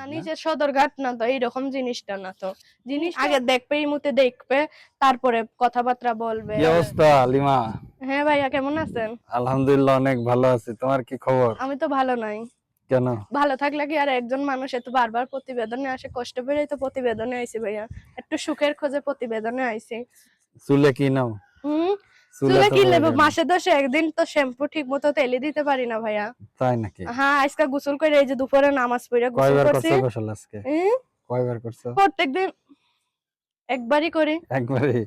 না, না? নিজের সদরঘাট না তো, এইরকম জিনিসটা না তো। জিনিস আগে দেখবে, এই মুহূর্তে দেখবে, তারপরে কথাবার্তা বলবে। কি অবস্থা লিমা? হ্যাঁ ভাইয়া, কেমন আছেন? আলহামদুলিল্লাহ অনেক ভালো আছি। তোমার কি খবর? আমি তো ভালো নাই। কেন? ভালো থাকলে কি আর একজন মানুষ এত বারবার প্রতিবেদনে আসে? কষ্ট পেলেই তো প্রতিবেদনে আইছি ভাইয়া, একটু সুখের খোঁজে প্রতিবেদনে আইছি। চুলে কি নাও? হুম। চুলে চুলে তো কি বড় লেবু, কেন? মাসে দশে একদিন তো শ্যাম্পু ঠিক মতো তেলে দিতে পারি না ভাইয়া। তাই নাকি? হ্যাঁ, আজকে গোসল করে এই যে দুপুরে নামাজ পড়ে গোসল কয়বার করছি। করছো গোসল আজকে? কয়বার করছো? প্রত্যেকদিন একবারই করি। একবারই?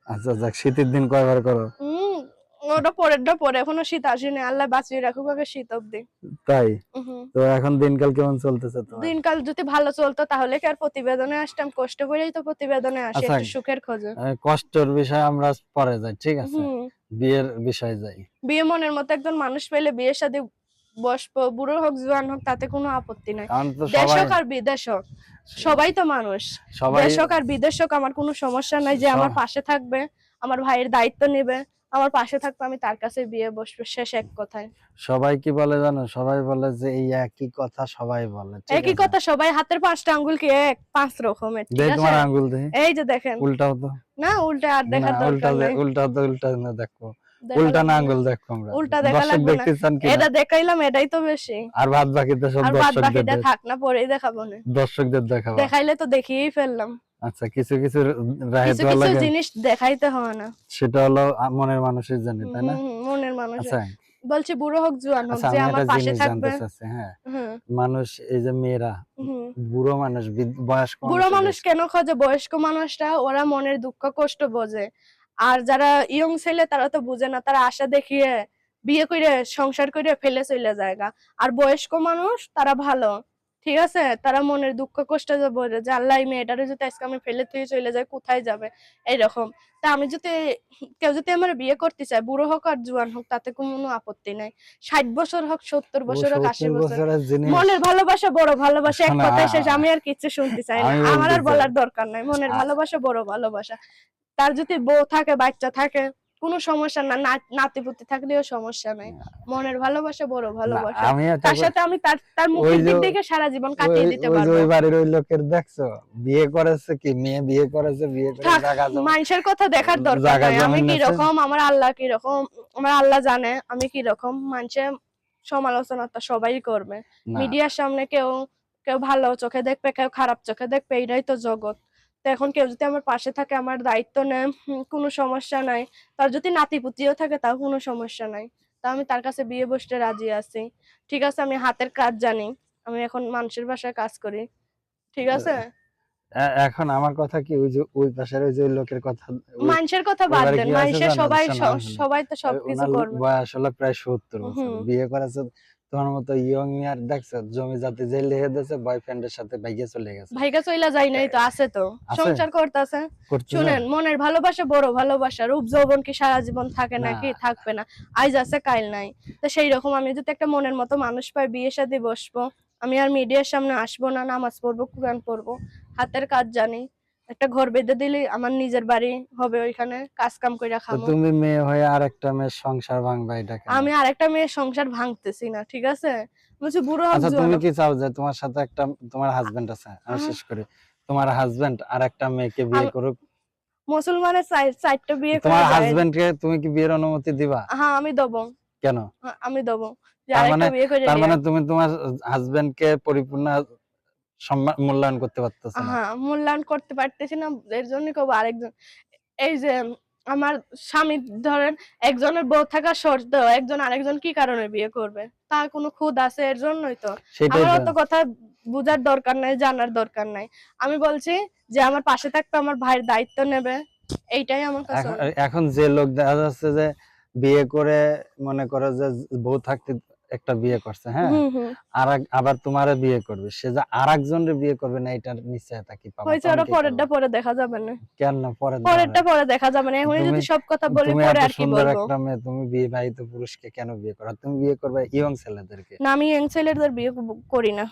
আচ্ছা যাক, শীতের দিন কয়বার করো? হুম। ওটা পরেরটা পরে, এখনো শীত আসেনি, আল্লাহ বাঁচিয়ে রাখুক আগে শীত অব্দি। তাই? হুম। তো এখন দিনকাল কেমন চলতেছে তোমার? দিনকাল যদি ভালো চলতো তাহলে কি আর প্রতিবেদনে আসতাম? কষ্ট করেই তো প্রতিবেদনে আসি, আচ্ছা, একটু সুখের খোঁজে। কষ্টের বিষয় আমরা পরে যাই, ঠিক আছে? হুম। বিয়ের বিষয়ে যাই। বিয়ে মনের মতো একজন মানুষ পেলে বিয়ের সাথে বসবো, বুড়ো হোক জোয়ান হোক, তাতে কোনো আপত্তি নাই। কারণ তো দেশ সবাই হোক আর বিদেশ হোক, সবাই তো মানুষ। সবাই দেশ হোক আর বিদেশ হোক, আমার কোনো সমস্যা নাই। যে আমার পাশে থাকবে, আমার ভাইয়ের দায়িত্ব নেবে, আমার পাশে থাকবে, আমি তার কাছে বিয়ে বসবো, শেষ এক কথায়। সবাই কি বলে জানো? সবাই বলে যে এই একই কথা সবাই বলে, ঠিক একই আছে? কথা, সবাই হাতের পাঁচটা আঙ্গুল কি এক? পাঁচ রকমের, ঠিক দেই আছে? তোমার আঙ্গুল দেখি। এই যে দেখেন। উল্টাও তো। না, উল্টা আর না, দেখার উল্টা দরকার নাই। উল্টা তো, উল্টা না দেখো। দেখা উল্টা না লাগবে না, আঙ্গুল দেখো আমরা। উল্টা দেখা দর্শক লাগবে না। দেখতে চান কিনা? এটা দেখাইলাম, এটাই তো বেশি। আর বাদ বাকিটা সব আর বাদ দর্শকদের বাকিটা থাক না, পরেই দেখাবো না। দর্শকদের দেখাবা। দেখাইলে তো দেখিয়েই ফেললাম। আচ্ছা, কিছু কিছু রাহে কিছু দেওয়া কিছু লাগে, জিনিস দেখাইতে হয় না। সেটা হলো মনের মানুষের জানে, তাই না? মনের মানুষের। আচ্ছা বলছি বুড়ো হোক জোয়ান হোক, আচ্ছা, যে আমি আমার একটা পাশে জিনিস জানতে থাকবে। চাচ্ছি। হ্যাঁ, হুম। মানুষ এই যে মেয়েরা, হুম। বুড়ো মানুষ, বয়স্ক বুড়ো মানুষের মানুষ কাছে কেন খোঁজে? বয়স্ক মানুষরা ওরা মনের দুঃখ কষ্ট বোঝে। আর যারা ইয়ং ছেলে তারা তো বুঝে না, তারা আশা দেখিয়ে বিয়ে করে সংসার করে ফেলে চলে যায়গা। আর বয়স্ক মানুষ তারা ভালো, ঠিক আছে? তারা মনের দুঃখ কষ্ট বোঝে যে আল্লাহ, এই মেয়েটারে যদি আজকে আমি ফেলে তুই চলে যায়, কোথায় যাবে, এইরকম। তা আমি যদি, কেউ যদি আমার বিয়ে করতে চায়, বুড়ো হোক আর জোয়ান হোক, তাতে কোনো আপত্তি নাই। 60 বছর হোক, 70 বছর হোক, 80 বছর। 70 বছরের জিনিস। মনের ভালোবাসা বড় ভালোবাসা, এক শোনা, কথায় শেষ। আমি আর কিচ্ছু শুনতে চাই না, আমি আমার বলতে আর চাই, বলার দরকার নাই। মনের আ- ভালোবাসা বড় ভালোবাসা। তার যদি বউ থাকে, বাচ্চা থাকে, কোনো সমস্যা না, নাতিপুতি থাকলেও সমস্যা নাই। মনের ভালোবাসা বড় না, ভালোবাসা। আমি এটা তার সাথে আমি তার তার ওই মুখের যে দিক দেখে সারা জীবন ওই কাটিয়ে দিতে ওই যে পারবো। ওই বাড়ির ওই লোকের দেখছো, বিয়ে করেছে কি, মেয়ে বিয়ে করেছে, বিয়ে করে থাক, জায়গা জমি, মানুষের কথা দেখার দরকার জায়গা নাই। আমি জমি কি নেছে। রকম, আমার আল্লাহ কি রকম, আমার আল্লাহ জানে আমি কি রকম। মানুষের সমালোচনা তো সবাই করবে। না, মিডিয়ার সামনে কেউ কেউ ভালো চোখে দেখবে, কেউ খারাপ চোখে দেখবে, এটাই তো জগৎ। তো এখন কেউ যদি আমার পাশে থাকে, আমার দায়িত্ব নেয়, কোনো সমস্যা নাই। তার যদি নাতিপুতিও থাকে, তাও কোনো সমস্যা নাই। তা আমি তার কাছে বিয়ে বসতে রাজি আছি। ঠিক আছে, আমি হাতের কাজ জানি, আমি এখন মানুষের বাসায় কাজ করি, ঠিক আছে? এখন আমার কথা কি, ওই যে ওই পাশের ওই যে ওই লোকের কথা, ওই মানুষের কথা বাদ এবারে দেন, কি আছে মানুষের জানো? সবাই শোনো, আমি শুনি। সবাই তো সবকিছু ওনার করবে। বয়স হলো প্রায় 70 বছর, হুম। বিয়ে করেছে। তোমার মতো ইয়ং ইয়ার দেখছো, জমি জাতি যে লিখে দিয়েছে, বয়ফ্রেন্ডের সাথে ভাইগে চলে গেছে। ভাইগা চইলা যাই নাই তো, আছে তো, আছে, সংসার করতেছে। করতেছে শুনেন, মনের ভালোবাসা বড় ভালোবাসা। রূপ যৌবন কি সারা জীবন থাকে না। নাকি? থাকবে না। আইজ আছে কাইল নাই। তো সেই রকম আমি যদি একটা মনের মতো মানুষ পাই, বিয়ে শাদী বসবো। আমি আর মিডিয়ার সামনে আসবো না, নামাজ পড়বো, কুরআন পড়বো, হাতের কাজ জানি। একটা ঘর বেঁধে দিলে আমার নিজের বাড়ি হবে, ওইখানে কাজ কাম কইরা তো খামো। তুমি মেয়ে হয়ে আর একটা মেয়ের সংসার ভাঙবা, এটা কেন? আমি আরেকটা মেয়ের সংসার ভাঙতেছি না, ঠিক আছে? বলছি বুড়ো হোক আচ্ছা, জোয়ান তুমি হোক। কি চাও যে তোমার সাথে একটা, তোমার হাজবেন্ড আছে, আমি শেষ করি, তোমার হাজবেন্ড আর একটা মেয়েকে বিয়ে করুক, মুসলমানের চারটা বিয়ে করা তোমার যায়। হাজবেন্ডকে তুমি কি বিয়ের অনুমতি দিবা? হ্যাঁ, আমি দেবো। কেন? আমি দেবো যে তার আরেকটা মানে, বিয়ে করে তার লিয়া। মানে তুমি তোমার হাজবেন্ডকে পরিপূর্ণ সম্মান মূল্যায়ন করতে পারতেছো না? হ্যাঁ, মূল্যায়ন করতে পারতেছি না, এর জন্য কব আরেকজন। এই যে আমার স্বামী, ধরেন একজনের বউ থাকা শর্ত, একজন আরেকজন কি কারণে বিয়ে করবে? তার কোনো খুদ আছে? এর জন্যই তো। সেটাই আমার তো। অত কথা বুঝার দরকার নাই, জানার দরকার নাই। আমি বলছি যে আমার পাশে থাকবে, আমার ভাইয়ের দায়িত্ব নেবে, এইটাই আমার কাছে এখন অনেক। এখন যে লোক দেখা যাচ্ছে যে বিয়ে করে, মনে করো যে বউ থাকতে একটা বিয়ে করছে, হ্যাঁ, হুম হুম। আর আবার তোমারে বিয়ে করবে, সে যে আর একজনের বিয়ে করবে না, এটার নিশ্চয়তা কি পাবা? হয়েছে, তখন ওরা কি করবে? পরেরটা পরে দেখা যাবে না। কেন পরের দাঁড়াবে? পরেরটা পরে দেখা যাবে না, এখনই তুমি যদি সব কথা বলি, তুমি পরে এত আর কি সুন্দর বলবো? একটা মেয়ে, তুমি বিবাহিত পুরুষকে কেন বিয়ে করো? তুমি বিয়ে করবে ইয়ং ছেলেদেরকে। না, আমি ইয়ং ছেলেদের বিয়ে করি না।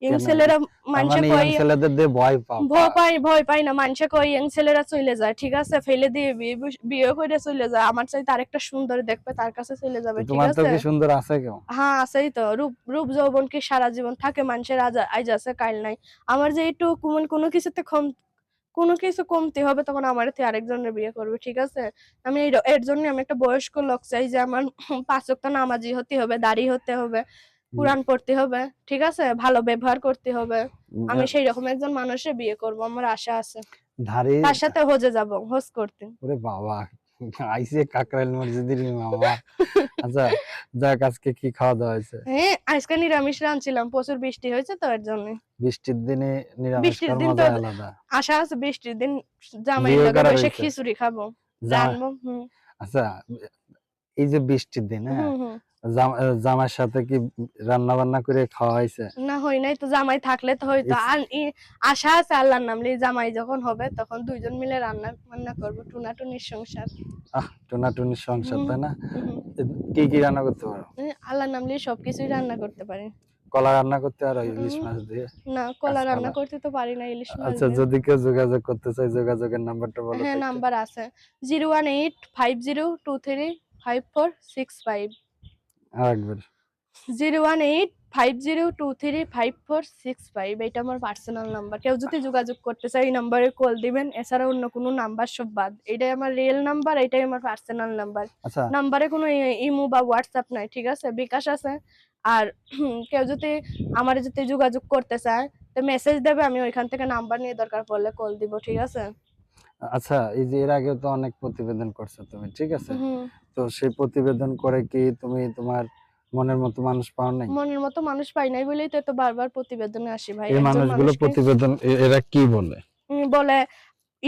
ইয়ং কেন? ছেলেরা তার মানুষে মানে কই young ছেলেদের দিয়ে ভয় পাও ভয় পাই না, মানুষে কই ইয়ং ছেলেরা চলে যায়, ঠিক আছে, ফেলে দিয়ে বিয়ে করে চলে যায়, আমার চাইতে আরেকটা সুন্দর দেখবে তার কাছে চলে তো যাবে, ঠিক তোমার তো আছে। কি সুন্দর আছে কেউ? হ্যাঁ আছেই তো, রূপ রূপ যৌবন কি সারা জীবন থাকে, মানুষের আজ আছে কাল নাই। আমার যে একটু কোনো কিছুতে কোনো কিছু কমতি হবে তখন আমার থেকে আরেকজনের বিয়ে করবে, ঠিক আছে। আমি এর জন্য আমি একটা বয়স্ক লোক চাই যে আমার 5 ওয়াক্ত নামাজি হতে হবে, দাড়ি হতে হবে, কোরআন পড়তে হবে, ঠিক আছে, ভালো ব্যবহার করতে হবে। আমি সেই রকম একজন মানুষের বিয়ে করব, আমার আশা আছে। ধারে তার সাথে হজে যাব, হজ করতে। ওরে বাবা, আইসে কাকরাইল মসজিদের মামা। আচ্ছা, যাক, আজকে কি খাওয়া দাওয়া হয়েছে? হ্যাঁ আজকে নিরামিষ রাঁধছিলাম, প্রচুর বৃষ্টি হয়েছে তো এর জন্য। বৃষ্টির দিনে নিরামিষ বৃষ্টির খাওয়ার দিন তো মজা আলাদা। আশা আছে বৃষ্টির দিন জামাইয়ের বিয়ে লগে করা বসে হয়েছে? খিচুড়ি খাবো, জামাই, রানবো। আচ্ছা, এই যে বৃষ্টির দিন, হ্যাঁ, হুম। জামাইয়ের সাথে কি রান্না বান্না করে খাওয়া হয়েছে? না হয় নাই তো, জামাই থাকলে তো হয়তো। আর আশা আছে আল্লাহর নামলে জামাই যখন হবে তখন দুইজন মিলে রান্না বান্না করবো, টুনাটুনির সংসার। টোনাটুনির সংসার, হুম, তাই না? হুম। কি কি রান্না করতে পারো? আল্লাহর নামলে সবকিছুই রান্না করতে পারি। কলা রান্না করতে পারো ইলিশ উম, মাছ দিয়ে? না কলা রান্না কাঁচকলা? করতে তো পারি না, ইলিশ মাছ আচ্ছা, দিয়ে। যদি কেউ যোগাযোগ করতে চায়, যোগাযোগের নাম্বারটা বলো তো হ্যাঁ একটু। নাম্বার আছে, 01850235465। আরেকবার। 01850235465, এটা আমার পার্সোনাল নাম্বার। কেউ যদি যোগাযোগ করতে চায় এই নাম্বারে কল দিবেন, এছাড়া অন্য কোনো নাম্বার সব বাদ। এটাই আমার রিয়েল নাম্বার, এটাই আমার পার্সোনাল নাম্বার। আচ্ছা, নাম্বারে কোনো ইমো বা হোয়াটসঅ্যাপ নাই, ঠিক আছে, বিকাশ আছে। আর কেউ যদি আমার যদি যোগাযোগ করতে চায় তো মেসেজ দেবে, আমি ওইখান থেকে নাম্বার নিয়ে দরকার পড়লে কল দিব, ঠিক আছে। আচ্ছা, এই যে এর আগে তো অনেক প্রতিবেদন করছো তুমি, ঠিক আছে? হুম। তো সেই প্রতিবেদন করে কি তুমি তোমার মনের মতো মানুষ পাও নাই? মনের মতো মানুষ পাই নাই বলেই তো এত বারবার প্রতিবেদনে আসি ভাই। এই একজন মানুষগুলো মানুষকে প্রতিবেদন এরা কি বলে? বলে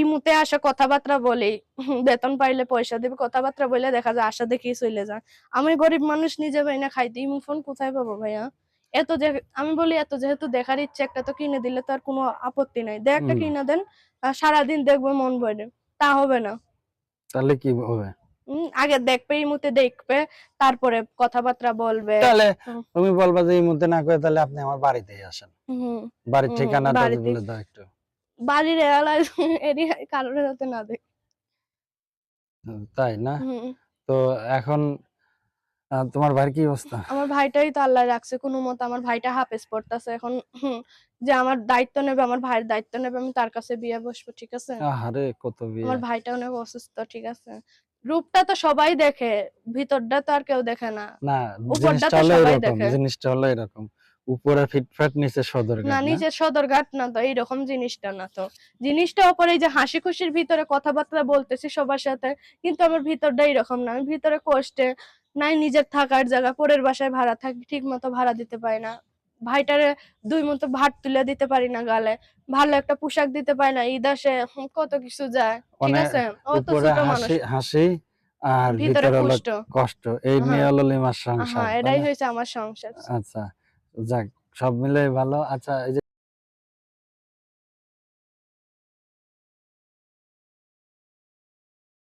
ইমুতে আসে কথাবার্তা বলে, বেতন পাইলে পয়সা দিবে, কথাবার্তা বলে দেখা যায় আশা দেখিয়ে চলে যায়। আমি গরিব মানুষ, নিজে পাই না খাইতে, ইমু ফোন কোথায় পাবো ভাইয়া? এত যে আমি বলি এত যেহেতু দেখার ইচ্ছে, একটা তো কিনে দিলে তো আর কোনো আপত্তি নাই, একটা হুম, কিনে দেন, সারাদিন দেখবো মন ভরে। তা হবে না। তাহলে কি হবে? আগে দেখবে, ইমুতে দেখবে, তারপরে কথাবার্তা বলবে। তাহলে হুম, তুমি বলবা যে এই মুহূর্তে না করে তাহলে আপনি আমার বাড়িতেই আসেন। হুম, বাড়ির ঠিকানাটা বাড়িতে বলে দাও একটু। বাড়ির এরিয়ায় কারোর যাতে না দেখে। তাই না? হুম। তো এখন তোমার ভাইয়ের কি অবস্থা? আমার ভাইটাই তো আল্লাহ রাখছে কোনো মতে, আমার ভাইটা হাফেজ পড়তেছে এখন। যে আমার দায়িত্ব নেবে, আমার ভাইয়ের দায়িত্ব নেবে, আমি তার কাছে বিয়ে বসবো, ঠিক আছে। আহারে, কত বিয়ে! আমার ভাইটা অনেক অসুস্থ, ঠিক আছে। রূপটা তো সবাই দেখে, ভিতরটা তো আর কেউ দেখে না। না, উপরটা তো সবাই দেখে। জিনিসটা হলো এরকম। উপরে ফিটফাট, নিচে না সদরঘাট, না? নিজের সদরঘাট না তো, এইরকম জিনিসটা না তো। জিনিসটা ওপরে এই যে হাসি খুশির ভিতরে কথাবার্তা বলতেছি সবার সাথে, কিন্তু আমার ভিতরটা এরকম না। আমি ভিতরে কষ্টে, নাই নিজের থাকার জায়গা, পরের বাসায় ভাড়া থাকি, ঠিক মতো ভাড়া দিতে পারি না। ভাইটারে দুই মতো ভাত তুলে দিতে পারি না গালে, ভালো একটা পোশাক দিতে পারি না, ঈদ আসে, কত কিছু যায়, ঠিক অনেক আছে। ও তো উপরে ছোট মানুষ, হাসি হাসি আর ভিতরে ভিতরে হলো কষ্ট। কষ্ট। এই নিয়ে হ্যাঁ হলো লিমার সংসার, হ্যাঁ, তাই এটাই না? হয়েছে আমার সংসার। আচ্ছা, যাক, সব মিলে ভালো। আচ্ছা, এই যে